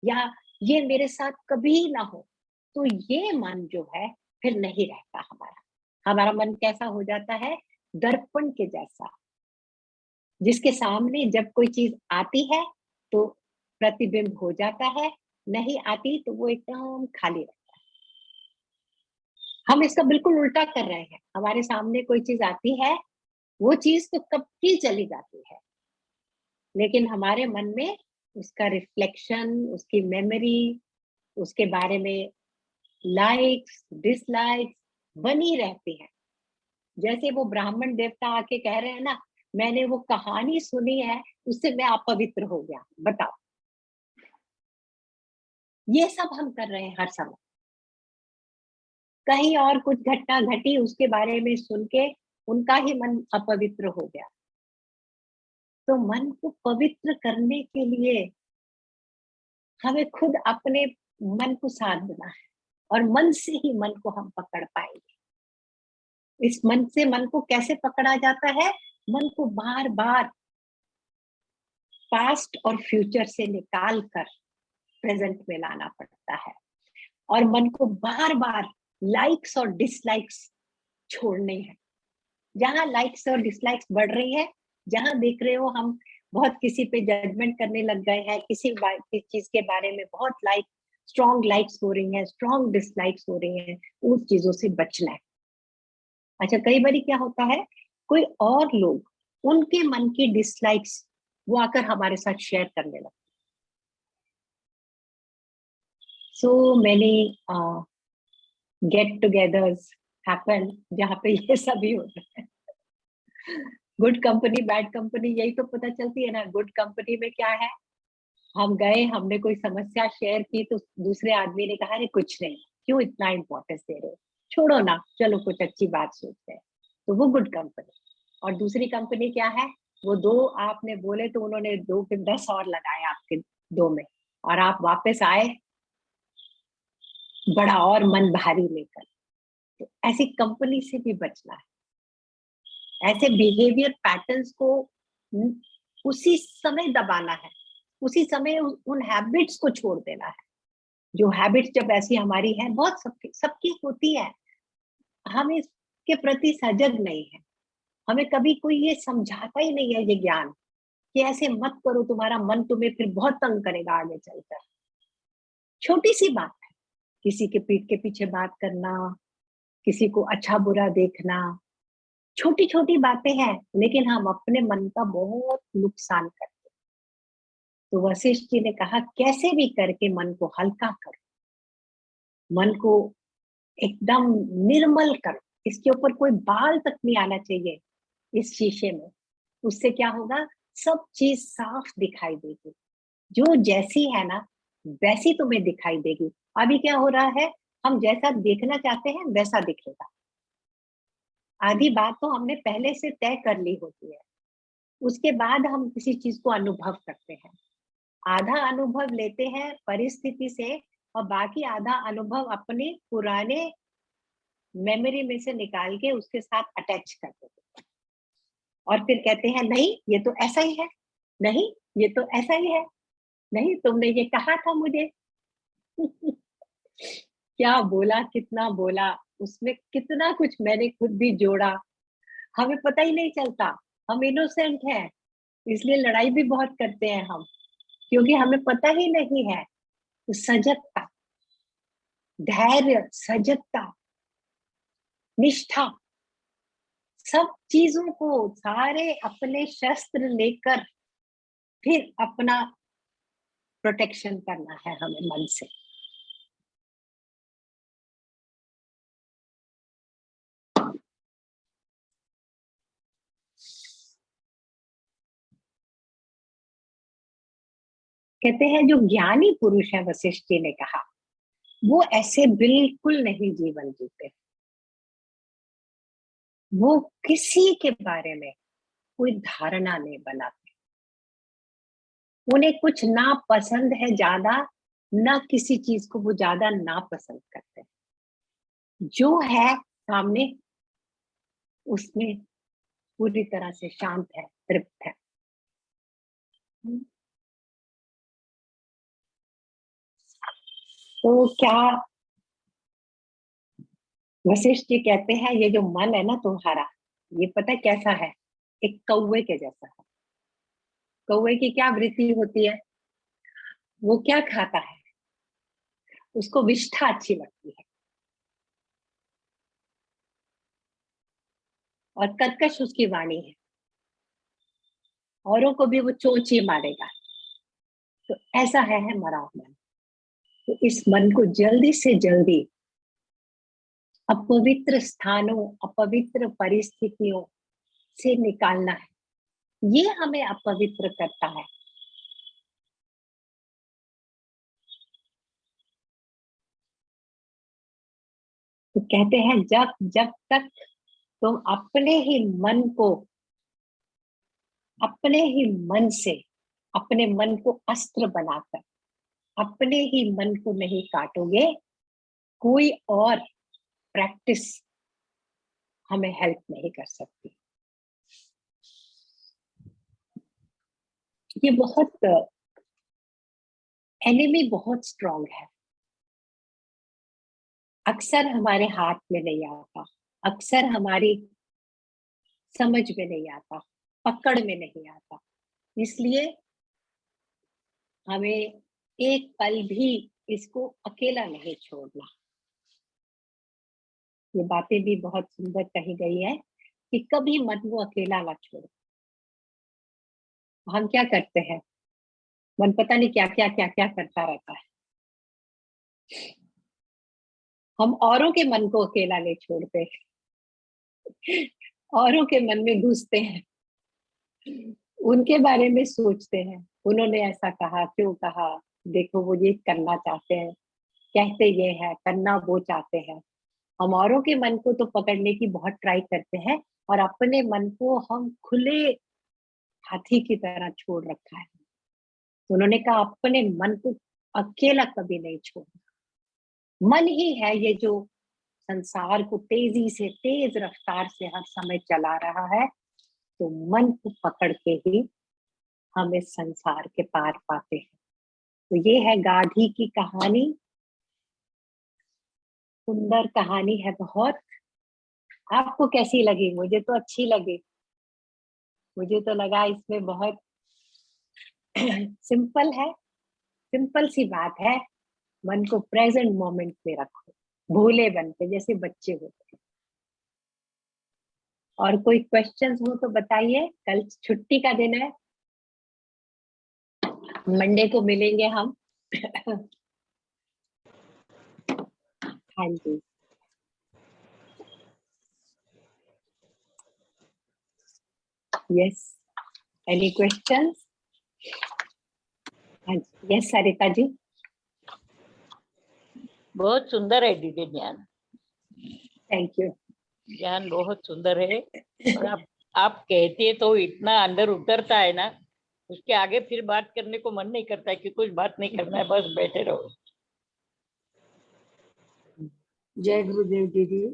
या ये मेरे साथ कभी ना हो, तो ये मन जो है फिर नहीं रहता हमारा। हमारा मन कैसा हो जाता है? दर्पण के जैसा, जिसके सामने जब कोई चीज आती है तो प्रतिबिंब हो जाता है, नहीं आती तो वो एकदम खाली रहता है। हम इसका बिल्कुल उल्टा कर रहे हैं। हमारे सामने कोई चीज आती है, वो चीज तो कब की चली जाती है, लेकिन हमारे मन में उसका रिफ्लेक्शन, उसकी मेमोरी, उसके बारे में लाइक्स, डिसलाइक्स बनी रहती है। जैसे वो ब्राह्मण देवता आके कह रहे हैं ना, मैंने वो कहानी सुनी है, उससे मैं अपवित्र हो गया। बताओ, ये सब हम कर रहे हैं हर समय। कहीं और कुछ घटना घटी, उसके बारे में सुन के उनका ही मन अपवित्र हो गया। तो मन को पवित्र करने के लिए हमें खुद अपने मन को साधना है, और मन से ही मन को हम पकड़ पाएंगे। इस मन से मन को कैसे पकड़ा जाता है? मन को बार बार पास्ट और फ्यूचर से निकाल कर प्रेजेंट में लाना पड़ता है, और मन को बार बार लाइक्स और डिसलाइक्स छोड़ने हैं। जहां लाइक्स और डिसलाइक्स बढ़ रही है, जहां देख रहे हो हम बहुत किसी पे जजमेंट करने लग गए हैं, किसी चीज के बारे में बहुत स्ट्रॉन्ग लाइक्स हो रही हैं, स्ट्रॉन्ग डिसलाइक्स हो रही हैं, उन चीजों से बचना है। अच्छा, कई बार क्या होता है, कोई और लोग उनके मन की डिसलाइक्स वो आकर हमारे साथ शेयर करने लगते। So many get togethers happen जहाँ पे ये सभी होता है। गुड कंपनी बैड कंपनी, यही तो पता चलती है ना। गुड कंपनी में क्या है, हम गए, हमने कोई समस्या शेयर की तो दूसरे आदमी ने कहा अरे कुछ नहीं, क्यों इतना इम्पोर्टेंस दे रहे हो, छोड़ो ना, चलो कुछ अच्छी बात सोचते हैं। तो वो गुड कंपनी। और दूसरी कंपनी क्या है, वो दो आपने बोले तो उन्होंने दो के 10 और लगाए आपके दो में, और आप वापस आए बड़ा और मन भारी लेकर। तो ऐसी कंपनी से भी बचना है। ऐसे बिहेवियर पैटर्न्स को उसी समय दबाना है, उसी समय उन हैबिट्स को छोड़ देना है। जो हैबिट्स जब ऐसी हमारी है, बहुत सबकी सबकी होती है, हम इसके प्रति सजग नहीं है। हमें कभी कोई ये समझाता ही नहीं है ये ज्ञान कि ऐसे मत करो, तुम्हारा मन तुम्हें फिर बहुत तंग करेगा आगे चलकर। छोटी सी बात है, किसी के पीठ के पीछे बात करना, किसी को अच्छा बुरा देखना, छोटी छोटी बातें हैं, लेकिन हम अपने मन का बहुत नुकसान करते हैं। तो वशिष्ठ जी ने कहा कैसे भी करके मन को हल्का करो, मन को एकदम निर्मल करो, इसके ऊपर कोई बाल तक नहीं आना चाहिए इस शीशे में। उससे क्या होगा, सब चीज साफ दिखाई देगी, जो जैसी है ना वैसी तुम्हें दिखाई देगी। अभी क्या हो रहा है, हम जैसा देखना चाहते हैं वैसा दिखेगा। आधी बात तो हमने पहले से तय कर ली होती है, उसके बाद हम किसी चीज को अनुभव करते हैं। आधा अनुभव लेते हैं परिस्थिति से, और बाकी आधा अनुभव अपने पुराने मेमोरी में से निकाल के उसके साथ अटैच कर देते हैं, और फिर कहते हैं नहीं ये तो ऐसा ही है, नहीं ये तो ऐसा ही है, नहीं तुमने ये कहा था मुझे। क्या बोला, कितना बोला, उसमें कितना कुछ मैंने खुद भी जोड़ा, हमें पता ही नहीं चलता। हम इनोसेंट हैं, इसलिए लड़ाई भी बहुत करते हैं हम, क्योंकि हमें पता ही नहीं है। तो सजगता, धैर्य, सजगता, निष्ठा, सब चीजों को सारे अपने शस्त्र लेकर फिर अपना प्रोटेक्शन करना है हमें मन से। कहते हैं जो ज्ञानी पुरुष है, वशिष्ठ जी ने कहा, वो ऐसे बिल्कुल नहीं जीवन जीते। वो किसी के बारे में कोई धारणा नहीं बनाते। उन्हें कुछ ना पसंद है ज्यादा, ना किसी चीज को वो ज्यादा ना पसंद करते। जो है सामने, उसमें पूरी तरह से शांत है, तृप्त है। तो क्या वशिष्ठ जी कहते हैं, ये जो मन है ना तुम्हारा, ये पता है कैसा है? एक कौवे के जैसा है। कौवे की क्या वृत्ति होती है? वो क्या खाता है? उसको विष्ठा अच्छी लगती है और कर्कश उसकी वाणी है, औरों को भी वो चोंच ही मारेगा। तो ऐसा है हमारा मन। तो इस मन को जल्दी से जल्दी अपवित्र स्थानों, अपवित्र परिस्थितियों से निकालना है। ये हमें अपवित्र करता है। तो कहते हैं जब जब तक तुम अपने ही मन को, अपने ही मन से, अपने मन को अस्त्र बनाकर अपने ही मन को नहीं काटोगे, कोई और प्रैक्टिस हमें हेल्प नहीं कर सकती। ये बहुत, एनिमी बहुत स्ट्रांग है। अक्सर हमारे हाथ में नहीं आता, अक्सर हमारी समझ में नहीं आता, पकड़ में नहीं आता। इसलिए हमें एक पल भी इसको अकेला नहीं छोड़ना। ये बातें भी बहुत सुंदर कही गई है कि कभी मन वो अकेला ना छोड़ो। हम क्या करते हैं, मन पता नहीं क्या क्या क्या क्या करता रहता है। हम औरों के मन को अकेला नहीं छोड़ते, औरों के मन में घुसते हैं, उनके बारे में सोचते हैं, उन्होंने ऐसा कहा, क्यों कहा, देखो वो ये करना चाहते हैं, कहते ये है, करना वो चाहते हैं। हम औरों के मन को तो पकड़ने की बहुत ट्राई करते हैं, और अपने मन को हम खुले हाथी की तरह छोड़ रखा है। उन्होंने कहा अपने मन को अकेला कभी नहीं छोड़ना। मन ही है ये जो संसार को तेजी से, तेज रफ्तार से हर समय चला रहा है। तो मन को पकड़ के ही हम इस संसार के पार पाते हैं। तो ये है गाधी की कहानी। सुंदर कहानी है बहुत। आपको कैसी लगी? मुझे तो अच्छी लगी। मुझे तो लगा इसमें बहुत सिंपल है, सिंपल सी बात है। मन को प्रेजेंट मोमेंट में रखो, भोले बन के, जैसे बच्चे होते हैं। और कोई क्वेश्चंस हो तो बताइए। कल छुट्टी का दिन है, मंडे को मिलेंगे हम। हाँ जी, यस, एनी क्वेश्चंस? हाँ जी, यस सरिता जी। बहुत सुंदर है दीदी ज्ञान। Thank you. ज्ञान बहुत सुंदर है। और आप कहते तो इतना अंदर उतरता है ना, उसके आगे फिर बात करने को मन नहीं करता है कि कुछ बात नहीं करना है, बस बैठे रहो। जय गुरुदेव दीदी।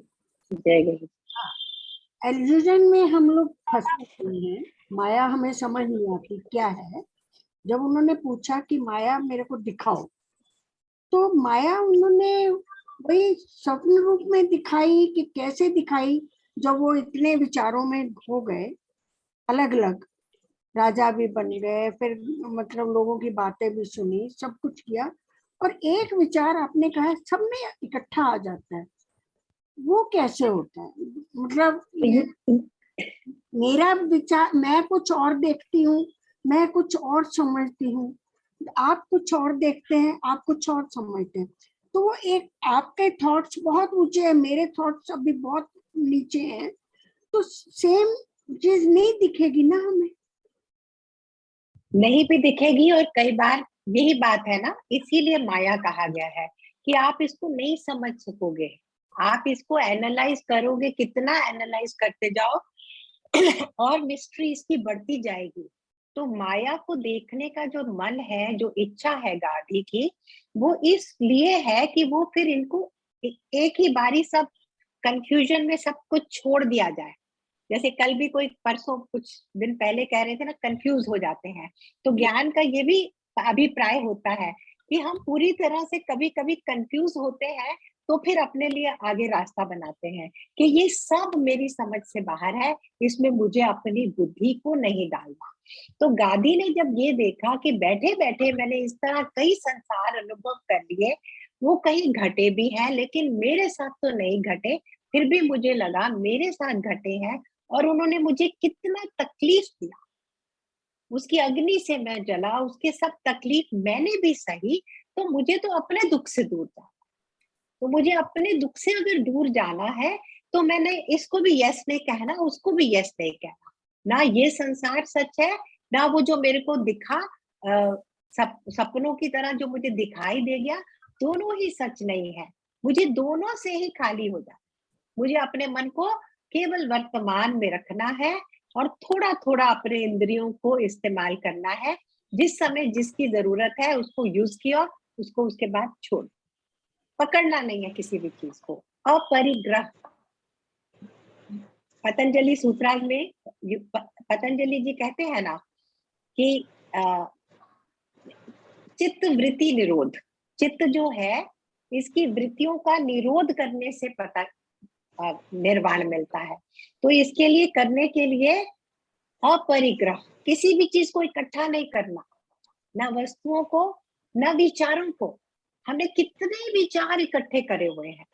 जय गुरु। एल्यूजन में हम लोग फंसते हैं, माया हमें समझ नहीं आती क्या है। जब उन्होंने पूछा कि माया मेरे को दिखाओ, तो माया उन्होंने वही स्वप्न रूप में दिखाई कि कैसे दिखाई? जब वो इतने विचारों में हो गए, अलग अलग राजा भी बन गए, फिर मतलब लोगों की बातें भी सुनी, सब कुछ किया, और एक विचार आपने कहा सब में इकट्ठा आ जाता है, वो कैसे होता है? मतलब मेरा विचार, मैं कुछ और देखती हूँ, मैं कुछ और समझती हूँ, आप कुछ और देखते हैं, आप कुछ और समझते हैं। तो वो एक, आपके थॉट्स बहुत ऊंचे हैं, मेरे थॉट्स अभी बहुत नीचे हैं, तो सेम चीज नहीं दिखेगी ना हमें। नहीं भी दिखेगी, और कई बार यही बात है ना, इसीलिए माया कहा गया है कि आप इसको नहीं समझ सकोगे। आप इसको एनालाइज करोगे, कितना एनालाइज करते जाओ और मिस्ट्री इसकी बढ़ती जाएगी। तो माया को देखने का जो मन है, जो इच्छा है गांधी की, वो इसलिए है कि वो फिर इनको एक ही बारी सब कंफ्यूजन में सब कुछ छोड़ दिया जाए। जैसे कल भी कोई, परसों कुछ दिन पहले कह रहे थे ना, कंफ्यूज हो जाते हैं। तो ज्ञान का ये भी अभिप्राय होता है कि हम पूरी तरह से कभी कभी कंफ्यूज होते हैं, तो फिर अपने लिए आगे रास्ता बनाते हैं कि ये सब मेरी समझ से बाहर है, इसमें मुझे अपनी बुद्धि को नहीं डालना। तो गांधी ने जब ये देखा कि बैठे बैठे मैंने इस तरह कई संसार अनुभव कर लिए, वो कहीं घटे भी हैं लेकिन मेरे साथ तो नहीं घटे, फिर भी मुझे लगा मेरे साथ घटे हैं, और उन्होंने मुझे कितना तकलीफ दिया, उसकी अग्नि से मैं जला, उसके सब तकलीफ मैंने भी सही। तो मुझे तो अपने दुख से दूर जाना, तो मुझे अपने दुख से अगर दूर जाना है, तो मैंने इसको भी यस नहीं कहना, उसको भी यस नहीं कहना। ना ये संसार सच है, ना वो जो मेरे को दिखा सपनों की तरह जो मुझे दिखाई दे गया, दोनों ही सच नहीं है। मुझे दोनों से ही खाली हो जाना, मुझे अपने मन को केवल वर्तमान में रखना है और थोड़ा थोड़ा अपने इंद्रियों को इस्तेमाल करना है। जिस समय जिसकी जरूरत है उसको यूज किया, उसको उसके बाद छोड़, पकड़ना नहीं है किसी भी चीज को। अपरिग्रह, पतंजलि सूत्राज में पतंजलि जी कहते हैं ना कि चित्त वृत्ति निरोध, चित्त जो है इसकी वृत्तियों का निरोध करने से पता निर्वाण मिलता है। तो इसके लिए करने के लिए अपरिग्रह, किसी भी चीज को इकट्ठा नहीं करना, ना वस्तुओं को, ना विचारों को। हमने कितने विचार इकट्ठे करे हुए हैं,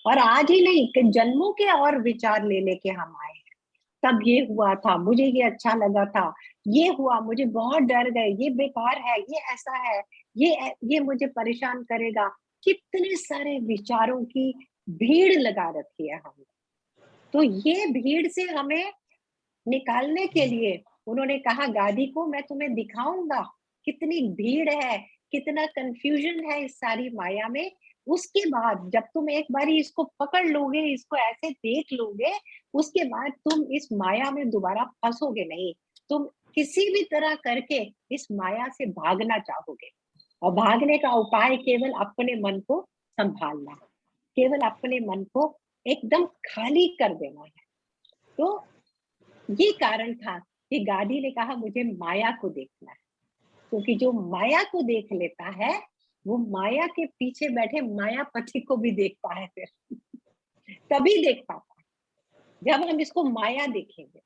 और आज ही नहीं कि जन्मों के और विचार ले लेके हम आए हैं। तब ये हुआ था, मुझे ये अच्छा लगा था, ये हुआ, मुझे बहुत डर गए, ये बेकार है, ये ऐसा है, ये मुझे परेशान करेगा। कितने सारे विचारों की भीड़ लगा रखी है हमने। तो ये भीड़ से हमें निकालने के लिए उन्होंने कहा गांधी को, मैं तुम्हें दिखाऊंगा कितनी भीड़ है, कितना कंफ्यूजन है इस सारी माया में। उसके बाद जब तुम एक बारी इसको पकड़ लोगे, इसको ऐसे देख लोगे, उसके बाद तुम इस माया में दोबारा फंसोगे नहीं। तुम किसी भी तरह करके इस माया से भागना चाहोगे, और भागने का उपाय केवल अपने मन को संभालना है, केवल अपने मन को एकदम खाली कर देना है। तो ये कारण था कि गांधी ने कहा मुझे माया को देखना है, क्योंकि जो माया को देख लेता है वो माया के पीछे बैठे मायापति को भी देखता है, फिर तभी देख पाता है जब हम इसको माया देखेंगे।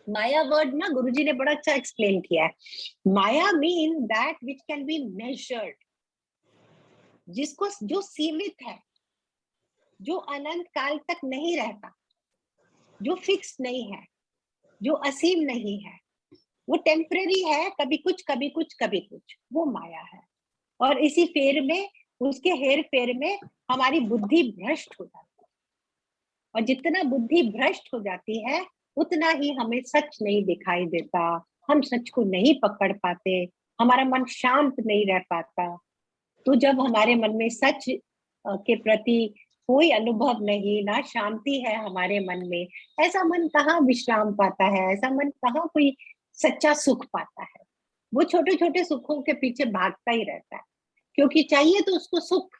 माया वर्ड ना गुरुजी ने बड़ा अच्छा एक्सप्लेन किया है। माया mean that which can be measured, जिसको, जो सीमित है, जो अनंत काल तक नहीं रहता, जो फिक्स नहीं है, जो असीम नहीं है, वो टेम्परेरी है, कभी कुछ कभी कुछ कभी कुछ, वो माया है। और इसी फेर में, उसके हेर फेर में हमारी बुद्धि भ्रष्ट हो जाती है, और जितना बुद्धि भ्रष्ट हो जाती है उतना ही हमें सच नहीं दिखाई देता, हम सच को नहीं पकड़ पाते, हमारा मन शांत नहीं रह पाता। तो जब हमारे मन में सच के प्रति कोई अनुभव नहीं, ना शांति है हमारे मन में, ऐसा मन कहाँ विश्राम पाता है, ऐसा मन कहाँ कोई सच्चा सुख पाता है। वो छोटे छोटे सुखों के पीछे भागता ही रहता है, क्योंकि चाहिए तो उसको सुख,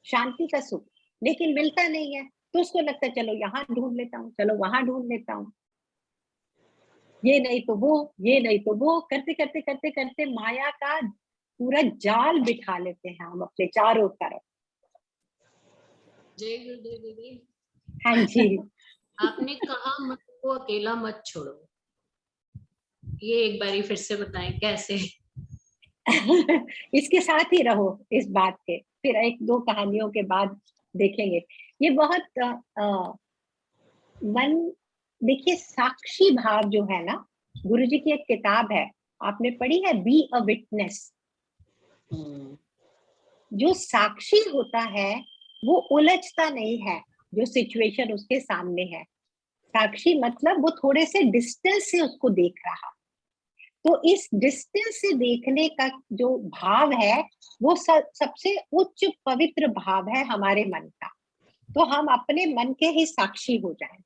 शांति का सुख, लेकिन मिलता नहीं है, तो उसको लगता है चलो यहाँ ढूंढ लेता हूँ, चलो वहां ढूंढ लेता हूँ, ये नहीं तो वो, ये नहीं तो वो, करते करते करते करते माया का पूरा जाल बिठा लेते हैं हम अपने चारों तरफ। जय गुरुदेव दीदी। हाँ जी। आपने कहा मन को अकेला मत छोड़ो, ये एक बारी फिर से बताएं कैसे? इसके साथ ही रहो इस बात के, फिर एक दो कहानियों के बाद देखेंगे। ये बहुत मन, देखिए साक्षी भाव जो है ना, गुरुजी की एक किताब है, आपने पढ़ी है, बी अ विटनेस। जो साक्षी होता है वो उलझता नहीं है जो सिचुएशन उसके सामने है। साक्षी मतलब वो थोड़े से डिस्टेंस से उसको देख रहा, तो इस डिस्टेंस से देखने का जो भाव है वो सबसे उच्च पवित्र भाव है हमारे मन का। तो हम अपने मन के ही साक्षी हो जाएं।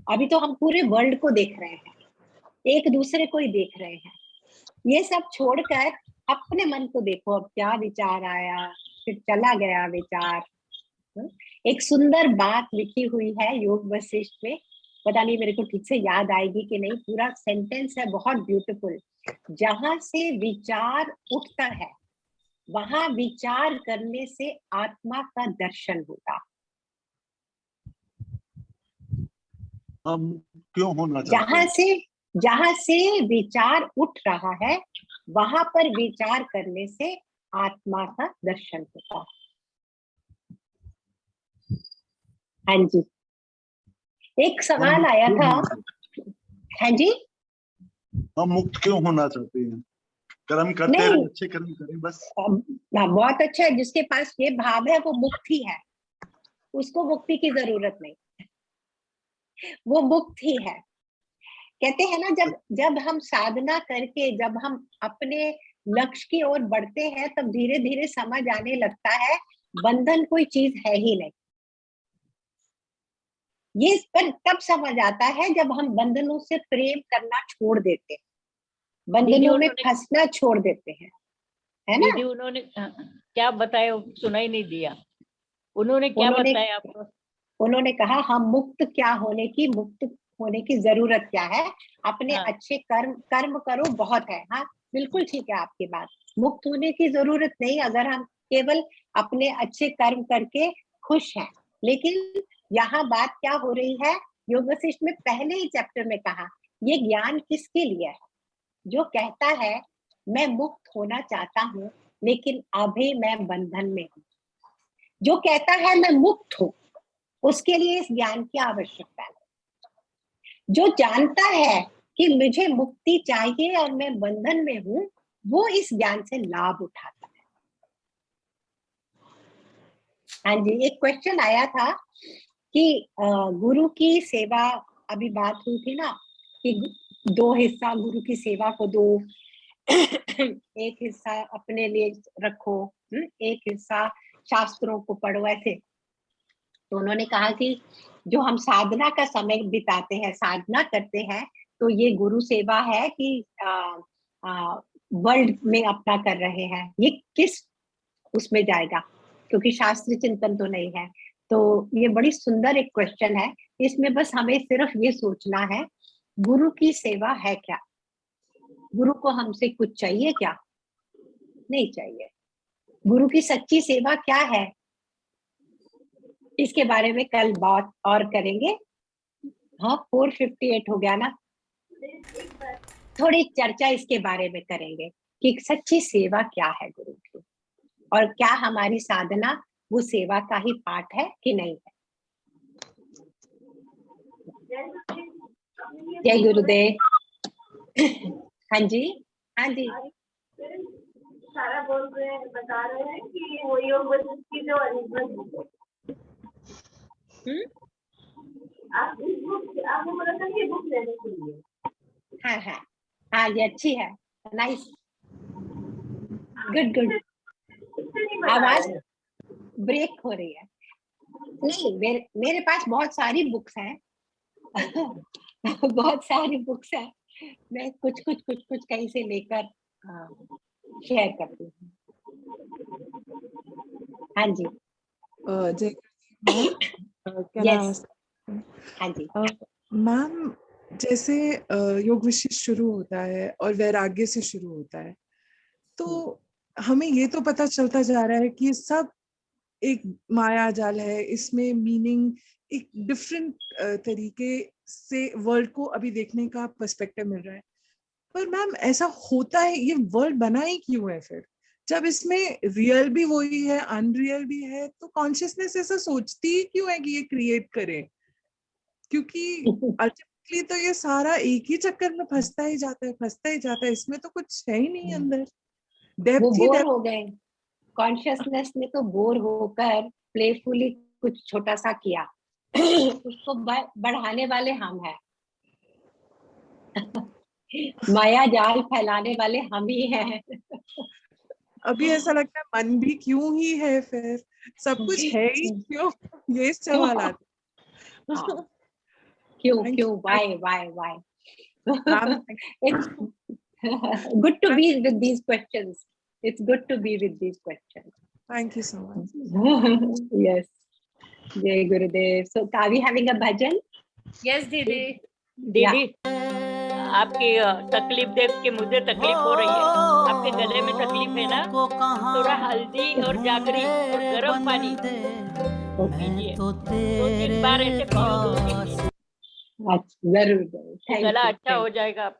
अभी तो हम पूरे वर्ल्ड को देख रहे हैं, एक दूसरे को ही देख रहे हैं। ये सब छोड़कर अपने मन को देखो, अब क्या विचार आया, फिर चला गया विचार। एक सुंदर बात लिखी हुई है योग वशिष्ठ में, पता नहीं मेरे को ठीक से याद आएगी कि नहीं, पूरा सेंटेंस है, बहुत ब्यूटीफुल। जहां से विचार उठता है वहां विचार करने से आत्मा का दर्शन होगा। हम क्यों होना चाहते हैं? जहां से विचार उठ रहा है वहां पर विचार करने से आत्मा का दर्शन होता। हाँ जी, एक सवाल आया था। हाँ जी, हम मुक्त क्यों होना चाहते हैं? कर्म करते रहे, अच्छे कर्म करें बस। बहुत अच्छा है, जिसके पास ये भाव है वो मुक्त ही है, उसको मुक्ति की जरूरत नहीं, वो मुक्त ही है। कहते हैं ना, जब हम साधना करके जब हम अपने लक्ष्य की ओर बढ़ते हैं तब धीरे धीरे समझ आने लगता है बंधन कोई चीज है ही नहीं। ये पर तब समझ आता है जब हम बंधनों से प्रेम करना छोड़ देते हैं, बंधनों में फंसना छोड़ देते हैं, है ना? दीदी उन्होंने क्या बताया, सुनाई नहीं दिया। उन्होंने क्या बताया आपको? उन्होंने कहा हम मुक्त होने की जरूरत क्या है, अपने अच्छे कर्म करो, बहुत है। हाँ बिल्कुल ठीक है आपकी बात, मुक्त होने की जरूरत नहीं अगर हम केवल अपने अच्छे कर्म करके खुश हैं। लेकिन यहाँ बात क्या हो रही है, योग वशिष्ठ में पहले ही चैप्टर में कहा, ये ज्ञान किसके लिए है? जो कहता है मैं मुक्त होना चाहता हूँ लेकिन अभी मैं बंधन में हूँ, जो कहता है मैं मुक्त हूँ, उसके लिए इस ज्ञान की आवश्यकता है। जो जानता है कि मुझे मुक्ति चाहिए और मैं बंधन में हूँ, वो इस ज्ञान से लाभ उठाता है। हाँ जी, एक क्वेश्चन आया था कि गुरु की सेवा, अभी बात हुई थी ना कि 2 हिस्सा गुरु की सेवा को दो, एक हिस्सा अपने लिए रखो, एक हिस्सा शास्त्रों को पढ़ो, ऐसे। तो उन्होंने कहा कि जो हम साधना का समय बिताते हैं, साधना करते हैं, तो ये गुरु सेवा है कि वर्ल्ड में अपना कर रहे हैं, ये किस उसमें जाएगा, क्योंकि शास्त्रीय चिंतन तो नहीं है। तो ये बड़ी सुंदर एक क्वेश्चन है, इसमें बस हमें सिर्फ ये सोचना है गुरु की सेवा है क्या, गुरु को हमसे कुछ चाहिए क्या? नहीं चाहिए। गुरु की सच्ची सेवा क्या है, इसके बारे में कल बात और करेंगे। हाँ 4:58 हो गया ना, थोड़ी चर्चा इसके बारे में करेंगे कि सच्ची सेवा क्या है गुरु की, और क्या हमारी साधना वो सेवा का ही पार्ट है कि नहीं है। जय गुरुदेव। हाँ जी, हाँ जी, सारा बोल रहे हैं, बता रहे हैं कि वो योग वशिष्ठ की जो अनिर्बंध, आपको बोला था कि बुक लेने के लिए। हाँ हाँ हाँ, ये अच्छी है, नाइस, गुड गुड। आवाज ब्रेक हो रही है। नहीं, मेरे पास बहुत सारी बुक्स हैं। बहुत सारी बुक्स हैं, मैं कुछ कहीं से लेकर शेयर करती हूँ। हाँ जी, जय यस, हाँ जी मैम, जैसे योग वशिष्ठ शुरू होता है और वैराग्य से शुरू होता है, तो हमें ये तो पता चलता जा रहा है कि ये सब एक माया जाल है, इसमें मीनिंग एक डिफरेंट तरीके से वर्ल्ड को अभी देखने का पर्सपेक्टिव मिल रहा है। पर मैम ऐसा होता है, ये वर्ल्ड बना ही क्यों है फिर, जब इसमें रियल भी वही है, अनरियल भी है, तो कॉन्शियसनेस ऐसा सोचती ही क्यों है कि ये क्रिएट करे? क्योंकि अल्टीमेटली तो ये सारा एक ही चक्कर में फंसता ही जाता है, इसमें तो कुछ है ही नहीं अंदर। वो बोर हो गए, कॉन्शियसनेस ने तो बोर होकर प्लेफुली कुछ छोटा सा किया। उसको बढ़ाने वाले हम हैं। माया जाल फैलाने वाले हम ही हैं। अभी ऐसा लगता है मन भी क्यों ही है, फिर सब कुछ है ही क्यों, ये सवाल आता है। हाँ, क्यों Thank क्यों, you. why? Ma'am, It's good to be with these questions. It's good to be with these questions. thank you so much. Yes. Jai Gurudev. So, are we having a bhajan? Yes दीदी। दीदी, आपकी तकलीफ देख के मुझे तकलीफ हो रही है। आपके गले में तकलीफ है ना, थोड़ा हल्दी और जागरी और गर्म पानी वो पीजिए, 2-3 बार ऐसे पियो, 2-3 दिन। अच्छा, जरूर जरूर। Thank गला you, अच्छा thank हो जाएगा आपका।